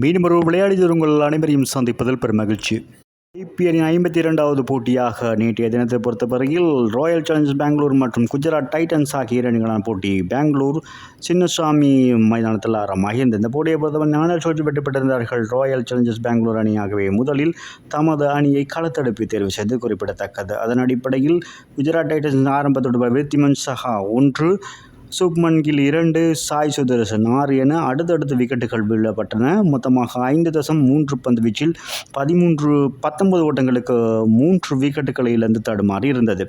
மீண்டும் ஒரு விளையாடி உங்கள் அனைவரையும் சந்திப்பதில் பெரும் மகிழ்ச்சி. ஐபிஎல்லின் 52வது போட்டியாக நேற்றைய தினத்தை பொறுத்தவரையில் ராயல் சேலஞ்சர்ஸ் பெங்களூர் மற்றும் குஜராத் டைட்டன்ஸ் ஆகிய இரண்டுகளான போட்டி பெங்களூர் சின்னசாமி மைதானத்தில் ஆரம்பமாகியிருந்தது. இந்த போட்டியை பொறுத்தவரை 4 சோற்று வெற்றி பெற்றிருந்தார்கள் ராயல் சேலஞ்சர்ஸ் பெங்களூர் அணியாகவே முதலில் தமது அணியை களத்தடுப்பி தேர்வு செய்து குறிப்பிடத்தக்கது. அதன் அடிப்படையில் குஜராத் டைட்டன்ஸ் ஆரம்பத்தோடு விருத்திமன் சஹா 1, சுப்மன் கில் 2, சாய் சுதர்சன் 6 என அடுத்தடுத்து விக்கெட்டுகள் வீழப்பட்டன. மொத்தமாக 5.3 பந்து வீச்சில் 19 ஓட்டங்களுக்கு 3 விக்கெட்டுகளை இழந்து தடுமாறி இருந்தது.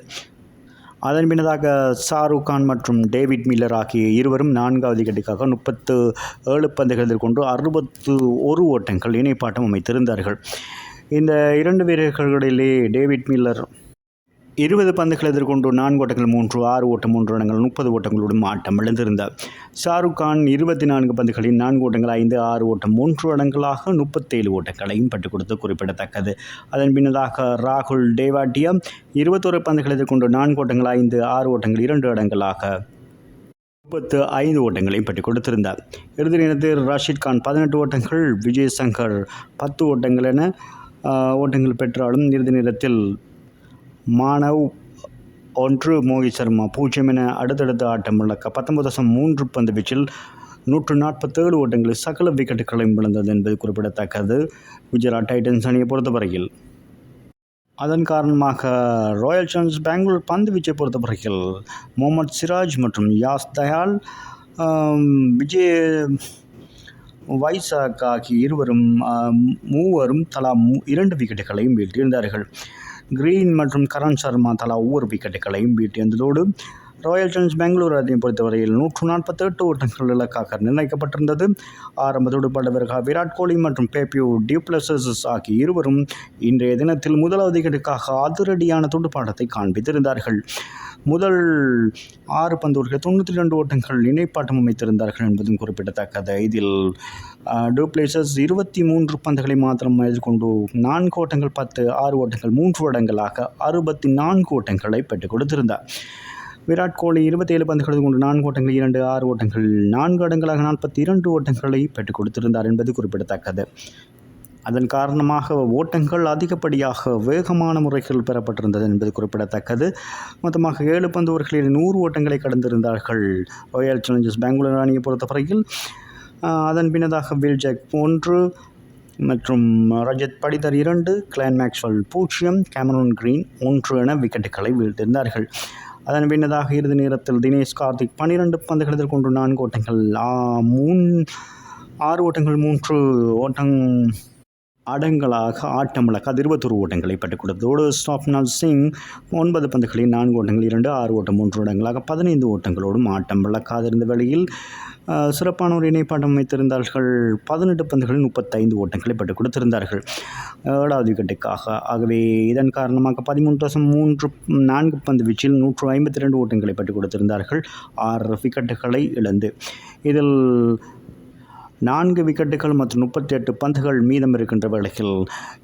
அதன் பின்னதாக ஷாருக் கான் மற்றும் டேவிட் மில்லர் ஆகிய இருவரும் 4வது விக்கெட்டுக்காக 37 பந்துகள் எதிர்கொண்டு 61 ஓட்டங்கள் இணைப்பாட்டம் அமைத்திருந்தார்கள். இந்த 2 வீரர்களிடையே டேவிட் மில்லர் 20 பந்துகள் எதிர்கொண்டு 4 ஓட்டங்கள் 3, 6 ஓட்டம் 3 ரன்கள் 30 ஓட்டங்களுடன் ஆட்டம் இழந்திருந்தார். ஷாருக் கான் 24 பந்துகளில் 4 ஓட்டங்கள் 5, 6 ஓட்டம் 3 ரன்களாக 37 ஓட்டங்களையும் பெற்றுக் கொடுத்து குறிப்பிடத்தக்கது. அதன் பின்னதாக ராகுல் டேவாட்டியா 21 பந்துகள் எதிர்கொண்டு 4 ஓட்டங்கள் 5, 6 ஓட்டங்கள் 2 ரன்களாக 35 ஓட்டங்களையும் பெற்றுக் கொடுத்திருந்தார். இறுதி நேரத்தில் ரஷீத் கான் 18 ஓட்டங்கள், விஜய் சங்கர் 10 ஓட்டங்கள் என ஓட்டங்கள் பெற்றாலும் இறுதி நேரத்தில் மானவ் 1, மோஹித் சர்மா 0 என அடுத்தடுத்த ஆட்டம் இழக்க 19.3 பந்து வீச்சில் 147 ஓட்டங்களில் சகல விக்கெட்டுகளையும் இழந்தது என்பது குறிப்பிடத்தக்கது குஜராத் டைட்டன்ஸ் அணியை பொறுத்தவரையில். அதன் காரணமாக ராயல் சேலஞ்சர்ஸ் பெங்களூர் பந்து வீச்சை பொறுத்தவரையில் முகமது சிராஜ் மற்றும் யாஸ் தயால், விஜய் வைசாக் ஆகிய மூவரும் தலா 2 விக்கெட்டுகளையும் வீழ்த்தியிருந்தார்கள். கிரீன் மற்றும் கரண் சர்மா தலா ஒவ்வொரு விக்கெட்டுகளையும் வீழ்த்தியிருந்ததோடு ராயல் சேலஞ்சர்ஸ் பெங்களூர் அணியை பொறுத்தவரையில் 148 ஓட்டங்கள் இலக்காக நிர்ணயிக்கப்பட்டிருந்தது. ஆரம்பத்தோடு படுவர்கள் விராட் கோலி மற்றும் பேபியோ டியூப்ளசிஸ் ஆகிய இருவரும் இன்றைய தினத்தில் முதலாவது விக்கெட்டுக்காக அதிரடியான துடுப்பாட்டத்தை காண்பித்திருந்தார்கள். முதல் 6 பந்துகளுக்கு 92 ஓட்டங்கள் இணைப்பாட்டம் அமைத்திருந்தார்கள் என்பதும் குறிப்பிடத்தக்கது. இதில் டூப்ளேசஸ் 23 பந்துகளை மாத்திரம் எதிர்கொண்டு 4 ஓட்டங்கள் 10, 6 ஓட்டங்கள் 3 ரன்களாக 64 ஓட்டங்களை பெற்றுக் கொடுத்திருந்தார். விராட் கோலி 27 பந்துகள் கொண்டு 4 ஓட்டங்கள் 2, 6 ஓட்டங்கள் 4 ரன்களாக 42 ஓட்டங்களை பெற்றுக் கொடுத்திருந்தார் என்பது குறிப்பிடத்தக்கது. அதன் காரணமாக ஓட்டங்கள் அதிகப்படியாக வேகமான முறைகள் பெறப்பட்டிருந்தது என்பது குறிப்பிடத்தக்கது. மொத்தமாக 7 பந்து ஓவர்களில் 100 ஓட்டங்களை கடந்திருந்தார்கள் ராயல் சேலஞ்சர்ஸ் பெங்களூர் அணியை பொறுத்தவரையில். அதன் பின்னதாக வில் ஜாக் 1 மற்றும் Rajat Patidar 2, Glenn Maxwell 0, Cameron Green 1 என விக்கெட்டுகளை வீழ்த்திருந்தார்கள். அதன் பின்னதாக இறுதி நேரத்தில் தினேஷ் கார்த்திக் 12 பந்துகள் எதிர்கொண்டு 4 ஓட்டங்கள் 6 ஓட்டங்கள் 3 ஓட்டம் அடங்களாக ஆட்டமிழக்க 21 ஓட்டங்களை பெற்றுக் கொடுத்ததோடு ஸ்டாப்னால் சிங் 9 பந்துகளில் 4 ஓட்டங்கள் 2, 6 ஓட்டம் 3 இடங்களாக 15 ஓட்டங்களோடும் ஆட்டம் இழக்காதிருந்த வேளையில் சிறப்பான ஒரு இணைப்பாட்டம் அமைத்திருந்தார்கள். 18 பந்துகளில் 35 ஓட்டங்களை பெற்றுக் கொடுத்திருந்தார்கள் 7வது விக்கெட்டுக்காக. ஆகவே இதன் காரணமாக 13.4 பந்து வீச்சில் 152 ஓட்டங்களை பெற்றுக் கொடுத்திருந்தார்கள் 6 விக்கெட்டுகளை இழந்து. இதில் 4 விக்கெட்டுகள் மற்றும் 38 பந்துகள் மீதம் இருக்கின்ற வேளையில்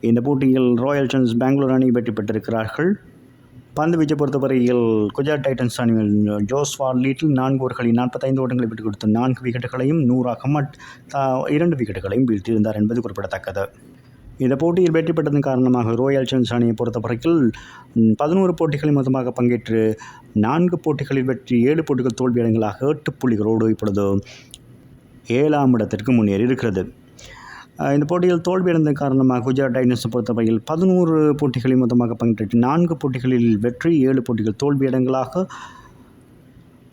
இந்த போட்டியில் ராயல் சேலஞ்சர்ஸ் பெங்களூர் அணி வெற்றி பெற்றிருக்கிறார்கள். பந்து வீச்சை பொறுத்தவரையில் குஜராத் டைட்டன்ஸ் அணியில் ஜோஸ்வா லீட்டில் 4 ஓவர்களில் 45 ஓட்டங்களை பெற்றுக் கொடுத்து 4 விக்கெட்டுகளையும் 100 அகமட் 2 விக்கெட்டுகளையும் வீழ்த்தியிருந்தார் என்பது குறிப்பிடத்தக்கது. இந்த போட்டியில் வெற்றி பெற்றதன் காரணமாக ராயல் சேலஞ்சர்ஸ் அணியை பொறுத்தவரையில் 11 போட்டிகளில் மொத்தமாக பங்கேற்று 4 போட்டிகளில் வெற்றி 7 போட்டிகள் தோல்வி இடங்களாக 8 புள்ளிகளோடு இப்பொழுது 7ஆம் இடத்திற்கு முன்னேறி இருக்கிறது. இந்த போட்டியில் தோல்வியடைந்த காரணமாக குஜராத் டைட்டன்ஸை பொறுத்தவரையில் 11 போட்டிகளில் மொத்தமாக பங்கேற்று 4 போட்டிகளில் வெற்றி 7 போட்டிகள் தோல்வி இடங்களாக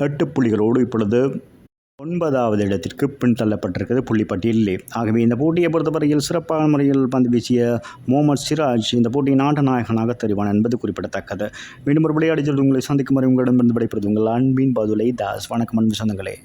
8 புள்ளிகளோடு இப்பொழுது 9வது இடத்திற்கு பின்தள்ளப்பட்டிருக்கிறது புள்ளிப்பட்டியலிலே. ஆகவே இந்த போட்டியை பொறுத்தவரையில் சிறப்பான முறையில் பந்து வீசிய முகமது சிராஜ் இந்த போட்டியின் ஆட்ட நாயகனாக தெரிவான் என்பது குறிப்பிடத்தக்கது. மீண்டும் ஒரு விளையாடி உங்களை சந்திக்கும் வரை உங்களிடமிருந்து விடைபெறுவது உங்கள் அன்பின் பதுலை தாஸ். வணக்கம் அன்பு சொந்தங்களே.